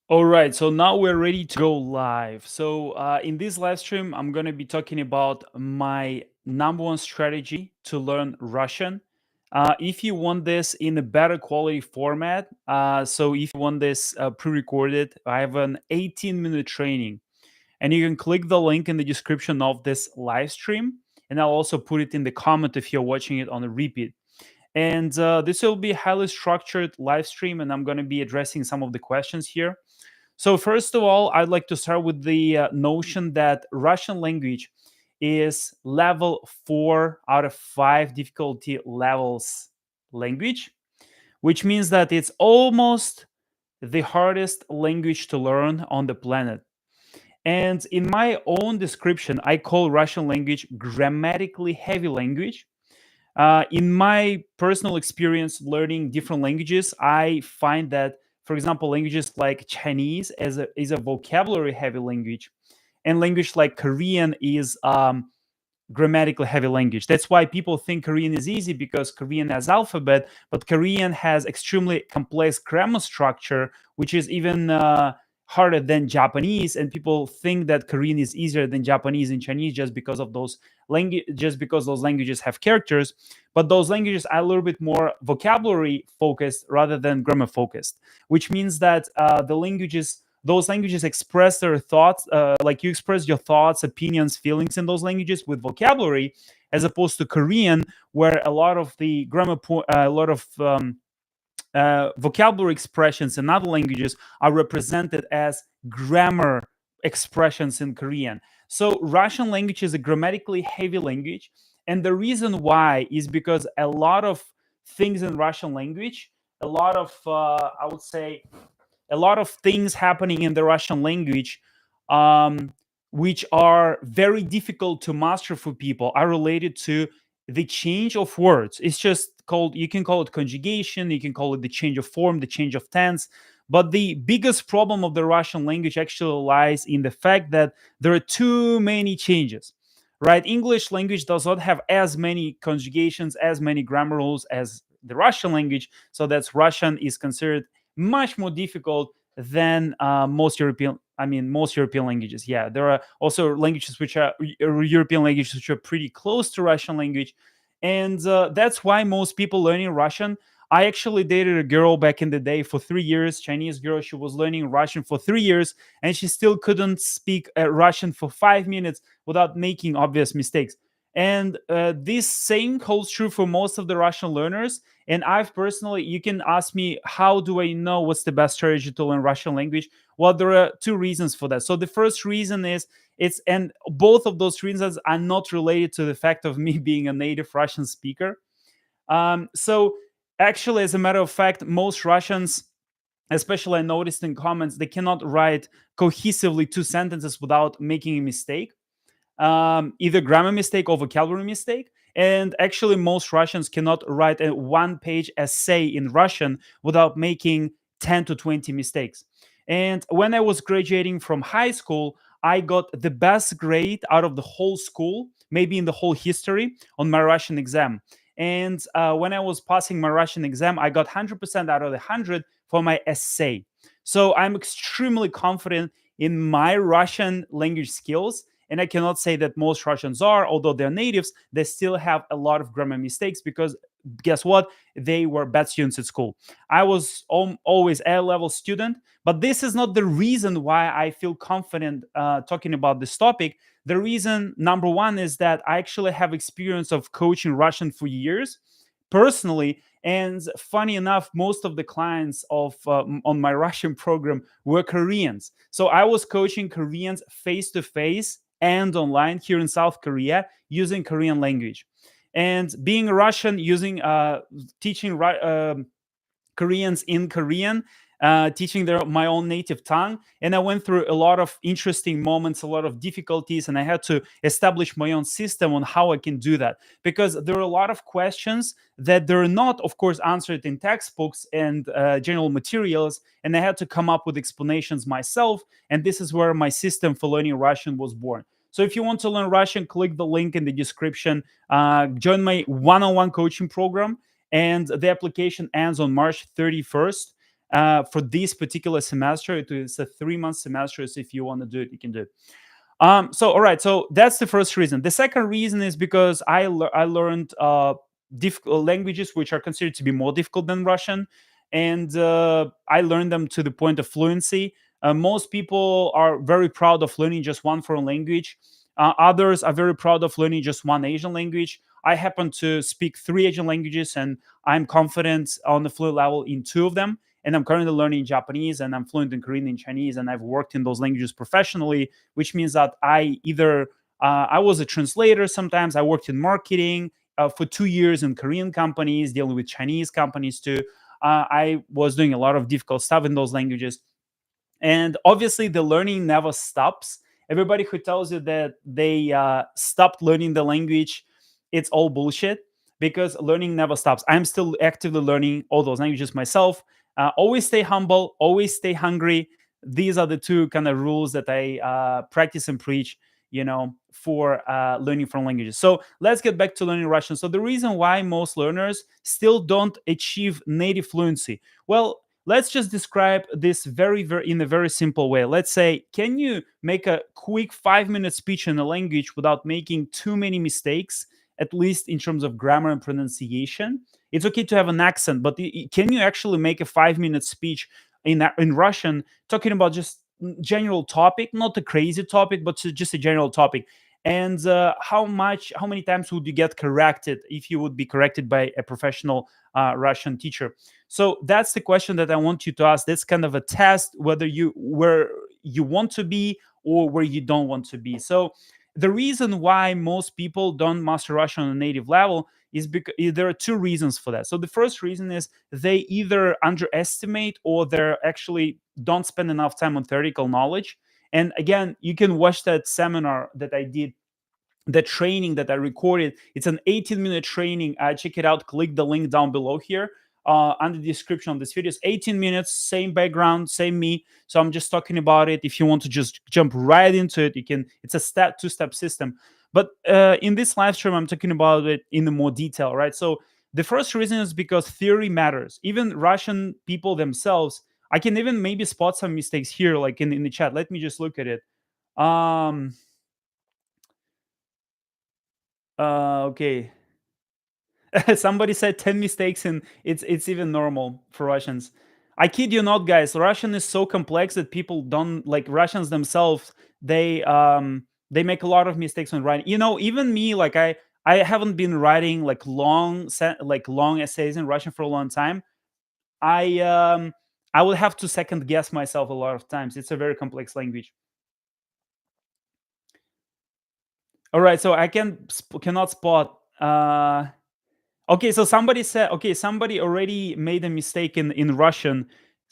All right, so now we're ready to go live. So, in this live stream, I'm going to be talking about my number one strategy to learn Russian. If you want this in a better quality format, so if you want this pre recorded, I have an 18-minute training, and you can click the link in the description of this live stream, and I'll also put it in the comment if you're watching it on a repeat. And this will be a highly structured live stream, and I'm going to be addressing some of the questions here. So, first of all, I'd like to start with the notion that Russian language is level 4 out of 5 difficulty levels language, which means that it's almost the hardest language to learn on the planet. And in my own description, I call Russian language grammatically heavy language. In my personal experience learning different languages, I find that, for example, languages like Chinese is a vocabulary heavy language, and language like Korean is grammatically heavy language. That's why people think Korean is easy because Korean has alphabet, but Korean has extremely complex grammar structure, which is even harder than Japanese. And people think that Korean is easier than Japanese and Chinese just because of those language, just because those languages have characters. But those languages are a little bit more vocabulary focused rather than grammar focused, which means that the languages those languages express their thoughts, like you express your thoughts, opinions, feelings in those languages with vocabulary, as opposed to Korean, where a lot of the a lot of vocabulary expressions in other languages are represented as grammar expressions in Korean. So Russian language is a grammatically heavy language, and the reason why is because a lot of things in Russian language, a lot of I would say a lot of things happening in the Russian language, um, which are very difficult to master for people, are related to the change of words. It's just called, you can call it conjugation, you can call it the change of form, the change of tense. But the biggest problem of the Russian language actually lies in the fact that there are too many changes. Right? English language does not have as many conjugations, as many grammar rules as the Russian language. So that's Russian is considered much more difficult than most European languages. Yeah, there are also languages which are European languages which are pretty close to Russian language, and that's why most people learning Russian. I actually dated a girl back in the day for 3 years, Chinese girl. She was learning Russian for 3 years, and she still couldn't speak Russian for 5 minutes without making obvious mistakes. And this same holds true for most of the Russian learners. And I've personally, you can ask me, how do I know what's the best strategy to learn Russian language? Well, there are two reasons for that. So the first reason is and both of those reasons are not related to the fact of me being a native Russian speaker. So actually, as a matter of fact, most Russians, especially I noticed in comments, they cannot write cohesively two sentences without making a mistake, either grammar mistake or vocabulary mistake. And actually, most Russians cannot write a one-page essay in Russian without making 10 to 20 mistakes. And when I was graduating from high school, I got the best grade out of the whole school, maybe in the whole history, on my Russian exam. And when I was passing my Russian exam, I got 100% out of the 100 for my essay. So I'm extremely confident in my Russian language skills, and I cannot say that most Russians are, although they're natives, they still have a lot of grammar mistakes because guess what? They were bad students at school. I was always A level student, but this is not the reason why I feel confident talking about this topic. The reason, number one, is that I actually have experience of coaching Russian for years personally. And funny enough, most of the clients of on my Russian program were Koreans. So I was coaching Koreans face to face and online here in South Korea using Korean language. And being Russian, using teaching Koreans in Korean, teaching my own native tongue. And I went through a lot of interesting moments, a lot of difficulties, and I had to establish my own system on how I can do that. Because there are a lot of questions that they're not, of course, answered in textbooks and general materials, and I had to come up with explanations myself. And this is where my system for learning Russian was born. So if you want to learn Russian, click the link in the description. Join my one-on-one coaching program, and the application ends on March 31st. for this particular semester. It's a 3 month semester, so if you want to do it, you can do it. So all right, so that's the first reason. The second reason is because I learned difficult languages which are considered to be more difficult than Russian, and I learned them to the point of fluency. Most people are very proud of learning just one foreign language. Others are very proud of learning just one Asian language. I happen to speak three Asian languages, and I'm confident on the fluent level in two of them. And I'm currently learning Japanese, and I'm fluent in Korean and Chinese, and I've worked in those languages professionally, which means that I was a translator. Sometimes I worked in marketing for 2 years in Korean companies, dealing with Chinese companies too. I was doing a lot of difficult stuff in those languages. And obviously, the learning never stops. Everybody who tells you that they stopped learning the language, it's all bullshit, because learning never stops. I'm still actively learning all those languages myself. Always stay humble, always stay hungry. These are the two kind of rules that I practice and preach, for learning from languages. So let's get back to learning Russian. So the reason why most learners still don't achieve native fluency, well, let's just describe this very in a very simple way. Let's say, can you make a quick 5 minute speech in a language without making too many mistakes, at least in terms of grammar and pronunciation? It's okay to have an accent, but can you actually make a 5 minute speech in Russian, talking about just general topic, not a crazy topic, but just a general topic? And how many times would you get corrected if you would be corrected by a professional Russian teacher? So that's the question that I want you to ask. That's kind of a test whether where you want to be or where you don't want to be. So the reason why most people don't master Russian on a native level is because there are two reasons for that. So the first reason is they either underestimate or they're actually don't spend enough time on theoretical knowledge. And again, you can watch that seminar that I did, the training that I recorded. It's an 18-minute training. Check it out. Click the link down below here under the description of this video. It's 18 minutes, same background, same me. So I'm just talking about it. If you want to just jump right into it, you can. It's a two-step system. But in this live stream, I'm talking about it in the more detail, right? So the first reason is because theory matters. Even Russian people themselves, I can even maybe spot some mistakes here, like in the chat. Let me just look at it. Okay. Somebody said 10 mistakes, and it's even normal for Russians. I kid you not, guys. Russian is so complex that people don't like Russians themselves. They make a lot of mistakes when writing. Even me, like I haven't been writing like long essays in Russian for a long time. I will have to second guess myself a lot of times. It's a very complex language. All right, so I cannot spot. Okay, so somebody said, okay, somebody already made a mistake in Russian.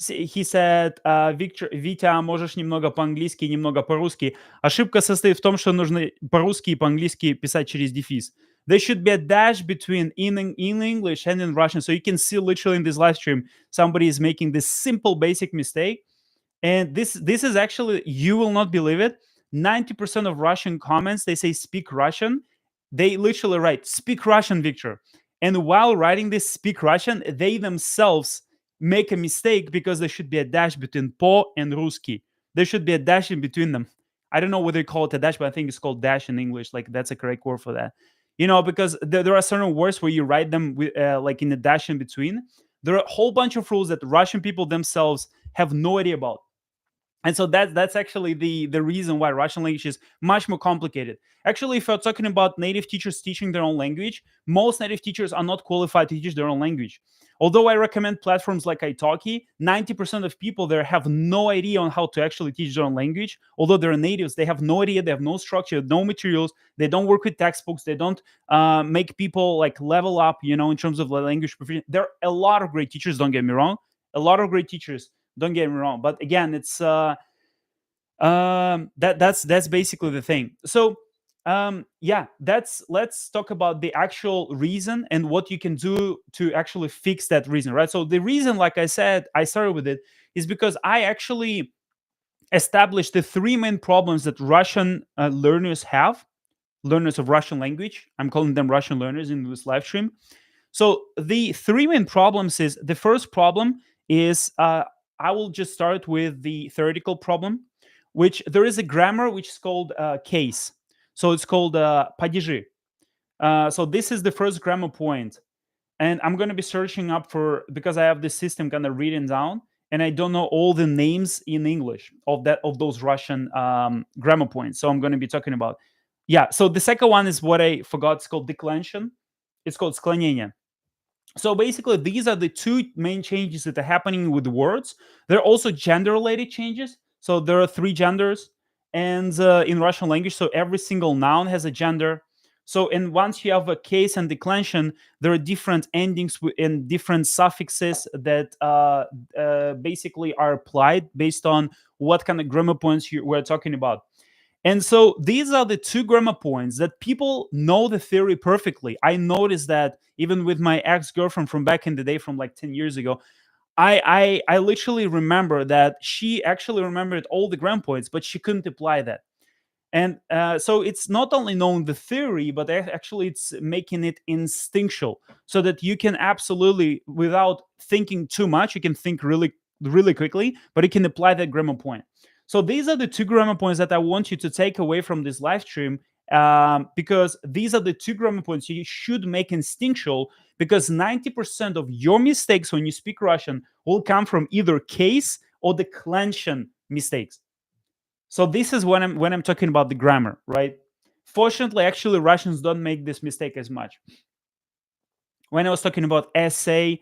He said, Victor, Витя, можешь немного по-английски, немного по-русски. Ошибка состоит в том, что нужно по-русски и по-английски писать через дефис. There should be a dash between in English and in Russian. So you can see literally in this live stream, somebody is making this simple basic mistake. And this is actually, you will not believe it, 90% of Russian comments, they say speak Russian. They literally write speak Russian, Victor. And while writing this speak Russian, they themselves make a mistake because there should be a dash between po and Ruski. There should be a dash in between them. I don't know whether you call it a dash, but I think it's called dash in English. Like that's a correct word for that. Because there are certain words where you write them with, like in a dash in between. There are a whole bunch of rules that Russian people themselves have no idea about. And so that's actually the reason why Russian language is much more complicated. Actually, if you're talking about native teachers teaching their own language, most native teachers are not qualified to teach their own language. Although I recommend platforms like Italki, 90% of people there have no idea on how to actually teach their own language. Although they're natives, they have no idea, they have no structure, no materials, they don't work with textbooks, they don't make people like level up, in terms of the language proficiency. There are a lot of great teachers, don't get me wrong. A lot of great teachers, don't get me wrong, but again, it's that's basically the thing. So yeah, let's talk about the actual reason and what you can do to actually fix that reason, right? So the reason, like I said, I started with it is because I actually established the three main problems that Russian learners have, learners of Russian language. I'm calling them Russian learners in this live stream. So the three main problems is, the first problem is I will just start with the theoretical problem, which there is a grammar which is called case. So it's called падежи. So this is the first grammar point, and I'm going to be searching up for, because I have this system kind of written down, and I don't know all the names in English of those Russian grammar points. So I'm going to be talking about, yeah. So the second one is what I forgot. It's called declension. It's called склонение. So basically, these are the two main changes that are happening with words. There are also gender-related changes. So there are three genders, and in Russian language, so every single noun has a gender. So, and once you have a case and declension, there are different endings and different suffixes that basically are applied based on what kind of grammar points we're talking about. And so these are the two grammar points that people know the theory perfectly. I noticed that even with my ex-girlfriend from back in the day, from like 10 years ago, I literally remember that she actually remembered all the grammar points, but she couldn't apply that. And so it's not only knowing the theory, but actually it's making it instinctual, so that you can absolutely, without thinking too much, you can think really, really quickly, but you can apply that grammar point. So these are the two grammar points that I want you to take away from this live stream, because these are the two grammar points you should make instinctual, because 90% of your mistakes when you speak Russian will come from either case or declension mistakes. So this is when I'm talking about the grammar, right? Fortunately, actually, Russians don't make this mistake as much. When I was talking about essay,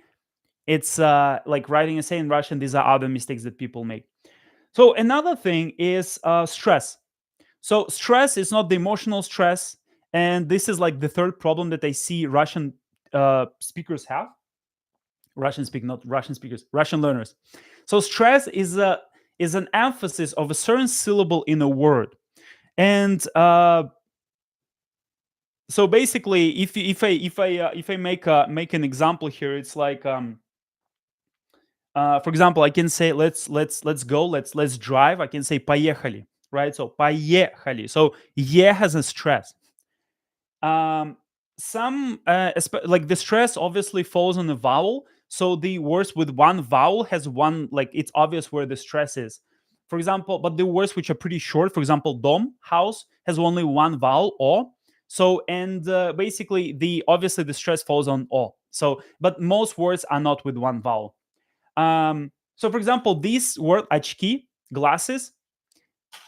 it's like writing essay in Russian. These are other mistakes that people make. So another thing is stress. So stress is not the emotional stress, and this is like the third problem that I see Russian speakers have. Not Russian speakers, Russian learners. So stress is an emphasis of a certain syllable in a word. And so basically, if I make an example here, it's like for example, I can say let's go, let's drive. I can say поехали, right? So поехали. So yeah has a stress. Some like the stress obviously falls on a vowel. So the words with one vowel has one, like it's obvious where the stress is. For example, but the words which are pretty short, for example, dom, house, has only one vowel, o. So and basically the obviously the stress falls on o. So but most words are not with one vowel. So for example, this word очки, glasses,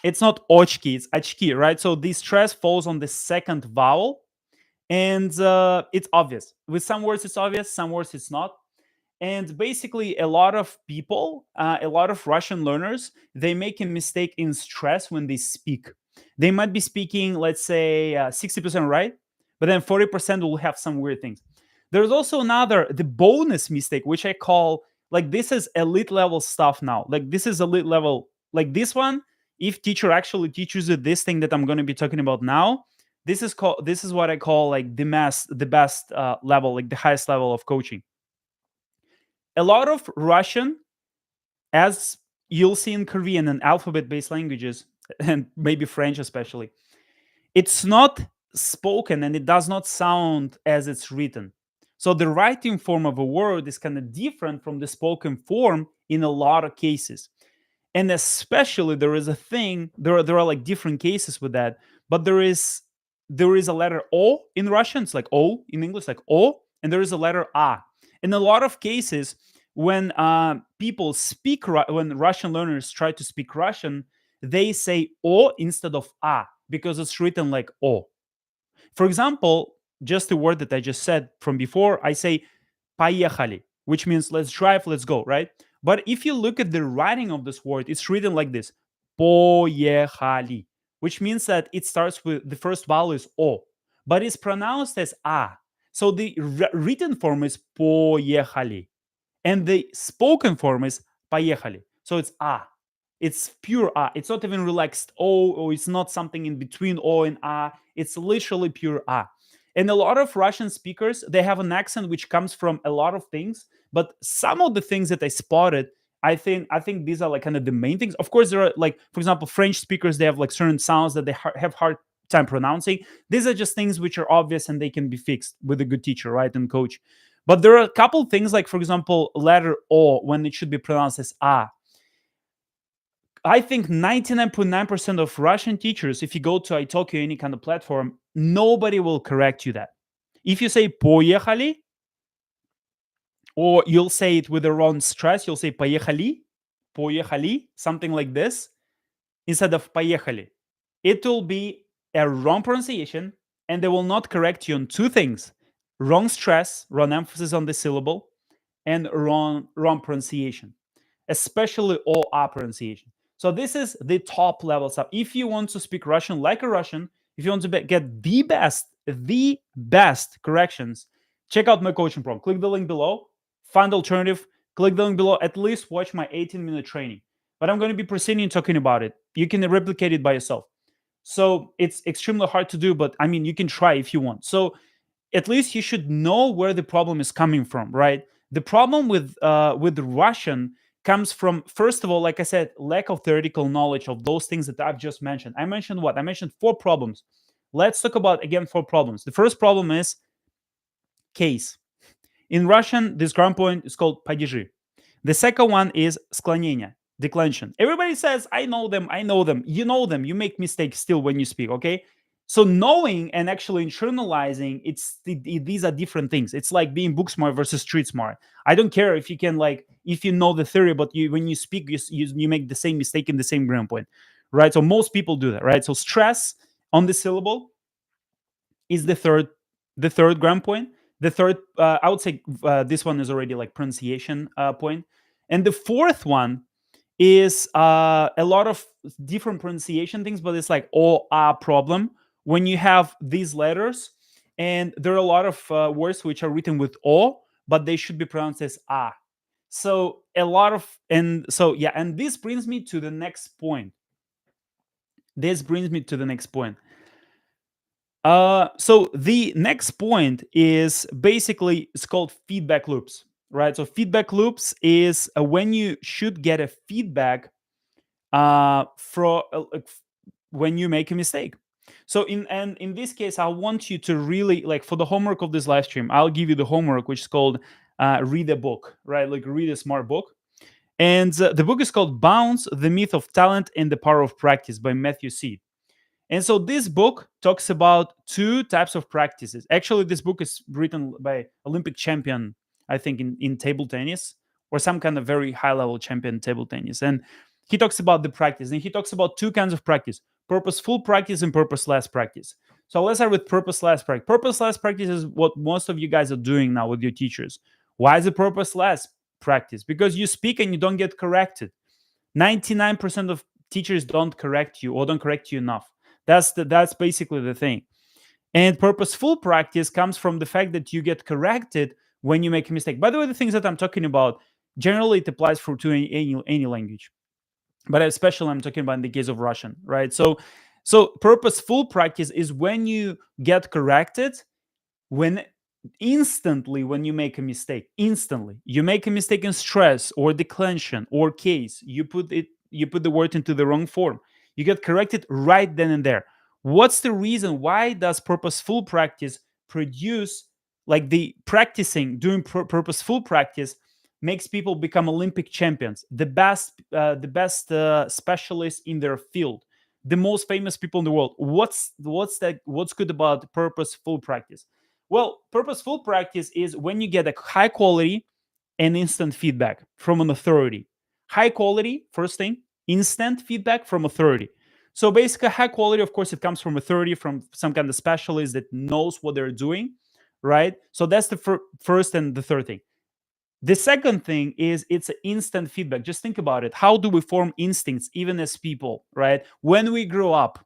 it's not очки, it's очки, right? So the stress falls on the second vowel, and it's obvious. With some words it's obvious, some words it's not. And basically a lot of people, a lot of Russian learners, they make a mistake in stress when they speak. They might be speaking, let's say 60% right, but then 40% will have some weird things. There's also the bonus mistake, which I call, like, this is elite level stuff now. Like this is elite level, like this one, if teacher actually teaches you this thing that I'm going to be talking about now, this is what I call like the best level, like the highest level of coaching. A lot of Russian, as you'll see in Korean and alphabet-based languages, and maybe French especially, it's not spoken and it does not sound as it's written. So the writing form of a word is kind of different from the spoken form in a lot of cases. And especially there is a thing, there are like different cases with that, but there is a letter O in Russian, it's like O in English, like O, and there is a letter A. In a lot of cases, when people speak, when Russian learners try to speak Russian, they say O instead of A because it's written like O. For example, just the word that I just said from before, I say поехали, which means let's drive, let's go, right? But if you look at the writing of this word, it's written like this, поехали, which means that it starts with the first vowel is O, but it's pronounced as A. So the written form is поехали, and the spoken form is поехали. So it's A. It's pure A. It's not even relaxed O, or it's not something in between O and A. It's literally pure A. And a lot of Russian speakers, they have an accent which comes from a lot of things, but some of the things that I spotted, I think these are like kind of the main things. Of course, there are, like, for example, French speakers, they have like certain sounds that they have hard time pronouncing. These are just things which are obvious and they can be fixed with a good teacher, right, and coach. But there are a couple things, like for example, letter O when it should be pronounced as A. I think 99.9% of Russian teachers, if you go to italki, any kind of platform, nobody will correct you that. If you say поехали, or you'll say it with the wrong stress, you'll say поехали, something like this, instead of поехали. It will be a wrong pronunciation, and they will not correct you on two things: wrong stress, wrong emphasis on the syllable, and wrong pronunciation, especially OA pronunciation. So this is the top level stuff. If you want to speak Russian like a Russian, if you want to get the best corrections, check out my coaching program. Click the link below. Find alternative. Click the link below. At least watch my 18-minute training. But I'm going to be proceeding talking about it. You can replicate it by yourself. So it's extremely hard to do, but I mean, you can try if you want. So at least you should know where the problem is coming from, right? The problem with Russian comes from, first of all, like I said, lack of theoretical knowledge of those things that I've just mentioned. I mentioned what? I mentioned 4 problems. Let's talk about again 4 problems. The first problem is case. In Russian, this ground point is called падежи. The second one is склонение, declension. Everybody says, I know them. You know them. You make mistakes still when you speak, okay? So knowing and actually internalizing, these are different things. It's like being book smart versus street smart. I don't care if you can, like, if you know the theory, but when you speak, you make the same mistake in the same ground point, right? So most people do that, right? So stress on the syllable is the third ground point. The third, I would say, this one is already like pronunciation point, and the fourth one is a lot of different pronunciation things, but it's like a problem when you have these letters, and there are a lot of words which are written with o, but they should be pronounced as a. So a lot of, and so yeah, and this brings me to the next point. So the next point is basically, it's called feedback loops, right? So feedback loops is when you should get a feedback when you make a mistake. So in this case, I want you to really, like, for the homework of this live stream, I'll give you the homework, which is called read a book, right? Like read a smart book. And the book is called Bounce: The Myth of Talent and the Power of Practice by Matthew C. And so this book talks about 2 types of practices. Actually, this book is written by Olympic champion, I think, in table tennis, or some kind of very high level champion table tennis. And he talks about the practice, and he talks about 2 kinds of practice: purposeful practice and purposeless practice. So let's start with purposeless practice. Purposeless practice is what most of you guys are doing now with your teachers. Why is it purposeless practice? Because you speak and you don't get corrected. 99% of teachers don't correct you, or don't correct you enough. That's basically the thing. And purposeful practice comes from the fact that you get corrected when you make a mistake. By the way, the things that I'm talking about, generally it applies to any language, but especially I'm talking about in the case of Russian, right? So purposeful practice is when you get corrected when instantly when you make a mistake. Instantly you make a mistake in stress or declension or case, you put the word into the wrong form, you get corrected right then and there. What's the reason? Why does purposeful practice produce, like, the practicing, doing purposeful practice makes people become Olympic champions, the best specialists in their field, the most famous people in the world? What's good about purposeful practice? Well, purposeful practice is when you get a high quality and instant feedback from an authority. High quality, first thing, instant feedback from authority. So basically, high quality, of course, it comes from authority, from some kind of specialist that knows what they're doing, right? So that's the first and the third thing. The second thing is it's instant feedback. Just think about it. How do we form instincts, even as people, right? When we grow up,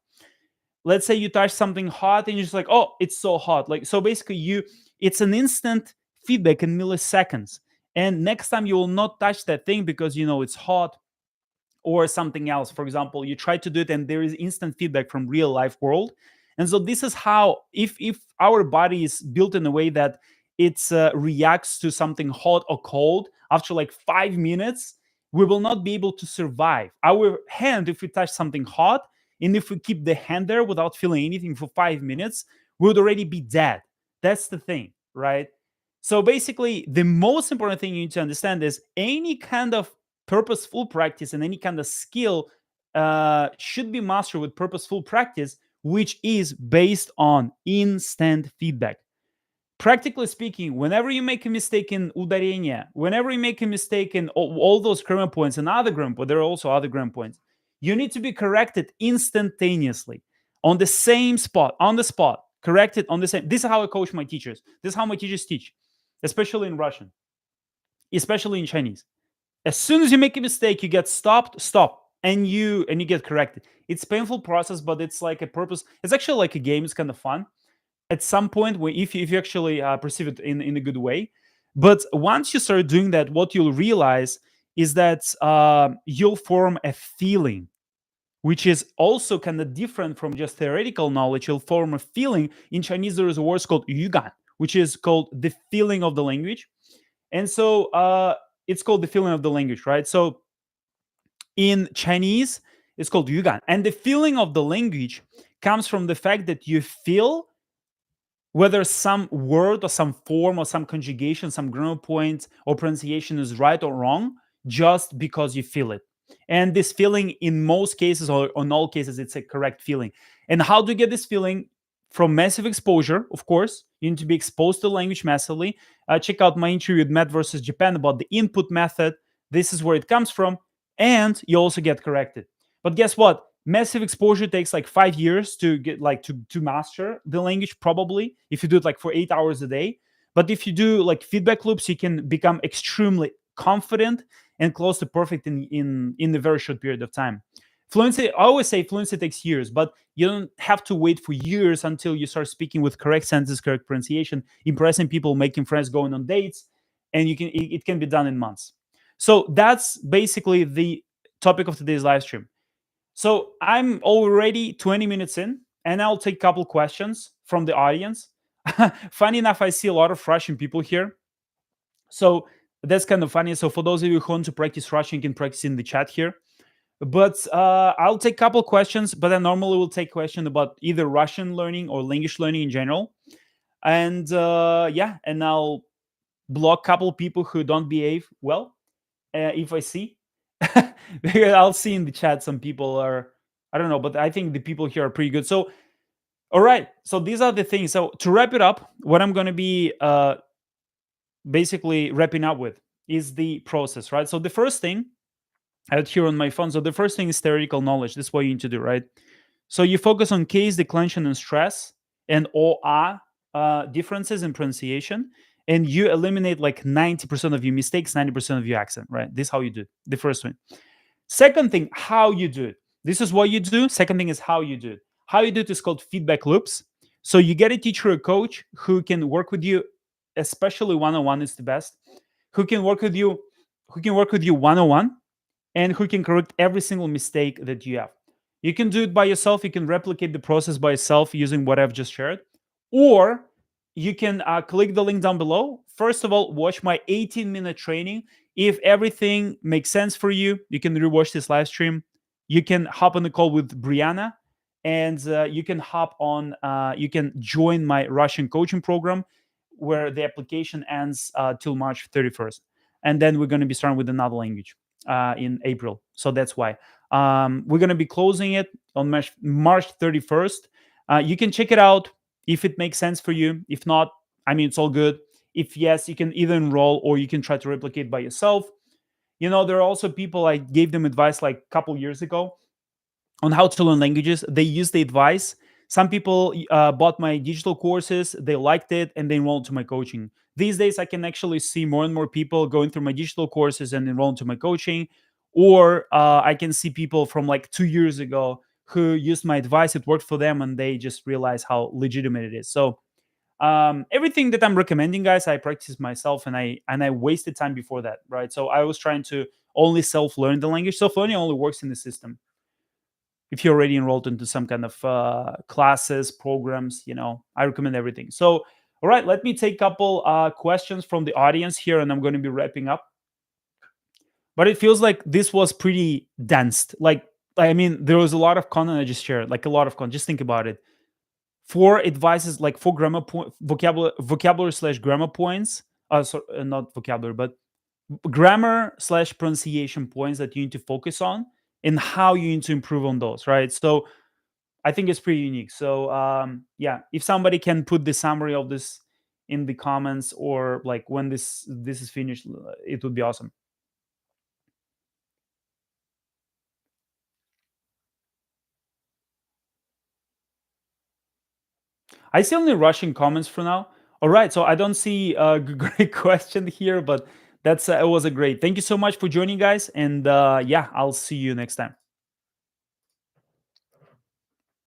let's say you touch something hot and you're just like, oh, it's so hot. Like, so basically it's an instant feedback in milliseconds. And next time you will not touch that thing because you know it's hot or something else. For example, you try to do it and there is instant feedback from real life world. And so this is how, if our body is built in a way that it reacts to something hot or cold after like 5 minutes, we will not be able to survive. Our hand, if we touch something hot, and if we keep the hand there without feeling anything for 5 minutes, we would already be dead. That's the thing, right? So basically, the most important thing you need to understand is any kind of purposeful practice and any kind of skill should be mastered with purposeful practice, which is based on instant feedback. Practically speaking, whenever you make a mistake in udarение, whenever you make a mistake in all those grammar points and other grammar points, there are also other grammar points, you need to be corrected instantaneously on the same spot, on the spot, corrected on the same. This is how I coach my teachers. This is how my teachers teach, especially in Russian, especially in Chinese. As soon as you make a mistake, you get stopped, stop, and you get corrected. It's a painful process, but it's like a purpose. It's actually like a game. It's kind of fun at some point where if you actually perceive it in a good way. But once you start doing that, what you'll realize is that you'll form a feeling, which is also kind of different from just theoretical knowledge. You'll form a feeling. In Chinese, there is a word called yugan, which is called the feeling of the language. And so it's called the feeling of the language, right? So in Chinese, it's called yugan. And the feeling of the language comes from the fact that you feel whether some word or some form or some conjugation, some grammar point or pronunciation is right or wrong just because you feel it. And this feeling, in most cases or in all cases, it's a correct feeling. And how do you get this feeling? From massive exposure, of course. You need to be exposed to the language massively. Check out my interview with Matt versus Japan about the input method. This is where it comes from. And you also get corrected. But guess what? Massive exposure takes like 5 years to get like to master the language, probably, if you do it like for 8 hours a day. But if you do like feedback loops, you can become extremely confident and close to perfect in a very short period of time. Fluency, I always say fluency takes years, but you don't have to wait for years until you start speaking with correct sentences, correct pronunciation, impressing people, making friends, going on dates, and it can be done in months. So that's basically the topic of today's live stream. So I'm already 20 minutes in, and I'll take a couple questions from the audience. Funny enough, I see a lot of Russian people here. So that's kind of funny. So for those of you who want to practice Russian, you can practice in the chat here. But I'll take a couple questions, but I normally will take questions about either Russian learning or language learning in general. And yeah, and I'll block a couple people who don't behave well if I see. Because I'll see in the chat some people are, I don't know, but I think the people here are pretty good. So, all right. So these are the things. So to wrap it up, what I'm going to be basically wrapping up with is the process, right? So the first thing out here on my phone. So the first thing is theoretical knowledge. This is what you need to do, right? So you focus on case, declension, and stress, and OA differences in pronunciation, and you eliminate like 90% of your mistakes, 90% of your accent, right? This is how you do it. The first one. Second thing, how you do it. This is what you do. Second thing is how you do it. How you do it is called feedback loops. So you get a teacher or coach who can work with you, especially one-on-one is the best, who can work with you, one-on-one, and who can correct every single mistake that you have. You can do it by yourself. You can replicate the process by yourself using what I've just shared. Or you can click the link down below. First of all, watch my 18-minute training. If everything makes sense for you, you can rewatch this live stream. You can hop on the call with Brianna, and you can you can join my Russian coaching program, where the application ends till March 31st. And then we're going to be starting with another language in April. So that's why. We're going to be closing it on March 31st. You can check it out if it makes sense for you. If not, I mean, it's all good. If yes, you can either enroll or you can try to replicate by yourself. You know, there are also people, I gave them advice like a couple years ago on how to learn languages. They used the advice. Some people bought my digital courses, they liked it, and they enrolled to my coaching. These days, I can actually see more and more people going through my digital courses and enrolling to my coaching. Or I can see people from like 2 years ago who used my advice, it worked for them, and they just realize how legitimate it is. So everything that I'm recommending, guys, I practice myself, and I wasted time before that, right? So I was trying to only self-learn the language. Self-learning only works in the system if you're already enrolled into some kind of classes, programs. I recommend everything. So, all right, let me take a couple questions from the audience here, and I'm going to be wrapping up. But it feels like this was pretty dense. Like, I mean, there was a lot of content I just shared, like a lot of content. Just think about it. 4 advices, like 4 grammar vocabulary / grammar points, not vocabulary, but grammar slash pronunciation points that you need to focus on and how you need to improve on those, right? So I think it's pretty unique. So yeah, if somebody can put the summary of this in the comments, or like when this is finished, it would be awesome. I see only Russian comments for now. All right, so I don't see a great question here, but that's it was a great. Thank you so much for joining, guys, and yeah, I'll see you next time.